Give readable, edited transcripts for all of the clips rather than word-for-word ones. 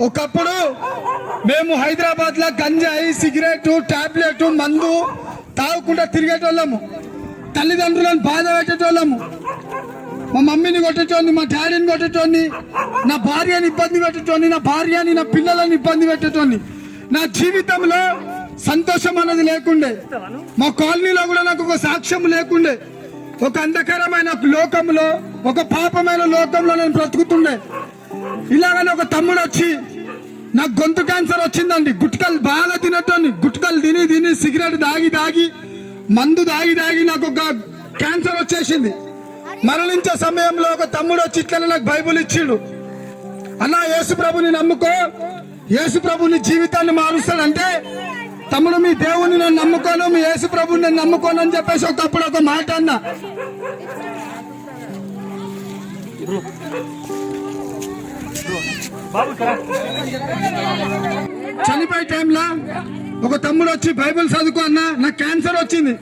ఒకప్పుడు మేము హైదరాబాద్ లో గంజాయి సిగరెట్ టాబ్లెట్ మందు తాగకుండా తిరిగేటోళ్ళము. తల్లిదండ్రులను బాధ పెట్టేటోళ్ళము. మా మమ్మీని కొట్టేటోని, మా డాడీని కొట్టేటోని, నా భార్యని ఇబ్బంది పెట్టేటోని, నా భార్యని నా పిల్లలని ఇబ్బంది పెట్టేటోని. నా జీవితంలో సంతోషం అన్నది లేకుండే. మా కాలనీలో కూడా నాకు ఒక సాక్ష్యం లేకుండే. ఒక అంధకరమైన లోకంలో, ఒక పాపమైన లోకంలో నేను బ్రతుకుతుండే. ఇలాగనే ఒక తమ్ముడు వచ్చి నాకు గొంతు క్యాన్సర్ వచ్చిందండి. గుట్కలు బాగా తినటోని, గుట్కలు తిని తిని సిగరెట్ దాగి మందు దాగి నాకు ఒక క్యాన్సర్ వచ్చేసింది. మరణించే సమయంలో ఒక తమ్ముడు వచ్చి ఇట్లనే నాకు బైబుల్ ఇచ్చిండు. అన్న, యేసు ప్రభుని నమ్ముకో, యేసు ప్రభుని జీవితాన్ని మారుస్తాడంటే, తమ్ముడు మీ దేవుని నేను నమ్ముకోను, మీ యేసు ప్రభుని నేను నమ్ముకోను అని చెప్పేసి ఒకప్పుడు ఒక మాట అన్న. చనిపోయే టైంలో ఒక తమ్ముడు వచ్చి బైబుల్ చదువుకో అన్న, నాకు క్యాన్సర్ వచ్చింది.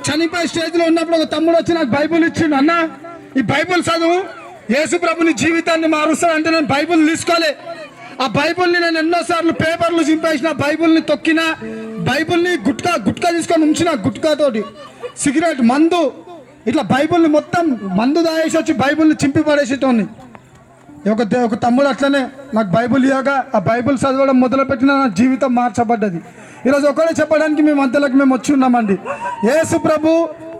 చనిపోయే స్టేజ్ లో ఉన్నప్పుడు ఒక తమ్ముడు వచ్చి నాకు బైబుల్ ఇచ్చిండు. అన్న, ఈ బైబుల్ చదువు, యేసు ప్రభుని జీవితాన్ని మారుస్తాడంటే నేను బైబుల్ తీసుకోలే. ఆ బైబుల్ని నేను ఎన్నోసార్లు పేపర్లు చింపేసిన, బైబుల్ని తొక్కిన, బైబుల్ని గుట్కా తీసుకొని ఉంచిన, గుట్కాతోటి సిగరెట్ మందు ఇట్లా బైబుల్ని మొత్తం మందు దాయేసి వచ్చి బైబుల్ని చింపి పడేసేటోని. ఒక తమ్ముడు అట్లనే నాకు బైబుల్ ఇవ్వగా ఆ బైబుల్ చదవడం మొదలుపెట్టిన నా జీవితం మార్చబడ్డది. ఈరోజు ఒకటే చెప్పడానికి మేము మధ్యలోకి మేము వచ్చి ఉన్నామండి. యేసు ప్రభు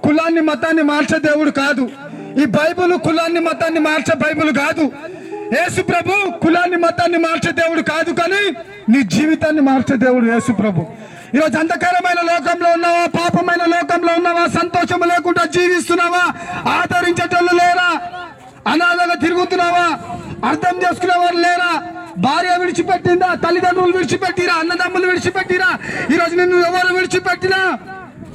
కులాన్ని మతాన్ని మార్చే దేవుడు కాదు. ఈ బైబుల్ కులాన్ని మతాన్ని మార్చే బైబుల్ కాదు. యేసు ప్రభు కులాన్ని మతాన్ని మార్చే దేవుడు కాదు, కానీ నీ జీవితాన్ని మార్చే దేవుడు యేసు ప్రభు. ఈరోజు అంధకారమైన లోకంలో ఉన్నావా, పాపమైన లోకంలో ఉన్నావా, సంతోషం లేకుండా జీవిస్తున్నావా, ఆదరించేటోళ్ళు లేరా, అనాథగా తిరుగుతున్నావా, అర్థం చేసుకునే వాళ్ళు లేరా, భార్య విడిచిపెట్టిందా, తల్లిదండ్రులు విడిచిపెట్టిరా, అన్నదమ్ములు విడిచిపెట్టిరా, ఈరోజు నిన్ను ఎవరు విడిచిపెట్టినా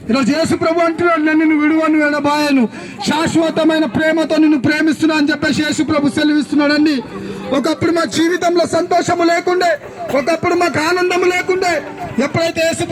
ఈరోజు యేసు ప్రభు అంటున్నాడు, నేను నిన్ను విడువను ఎడబాయను, శాశ్వతమైన ప్రేమతో నిన్ను ప్రేమిస్తున్నా అని చెప్పేసి యేసు ప్రభు సెలవిస్తున్నాడండి. ఒకప్పుడు మా జీవితంలో సంతోషము లేకుండే, ఒకప్పుడు మాకు ఆనందము లేకుండే, ఎప్పుడైతే యేసు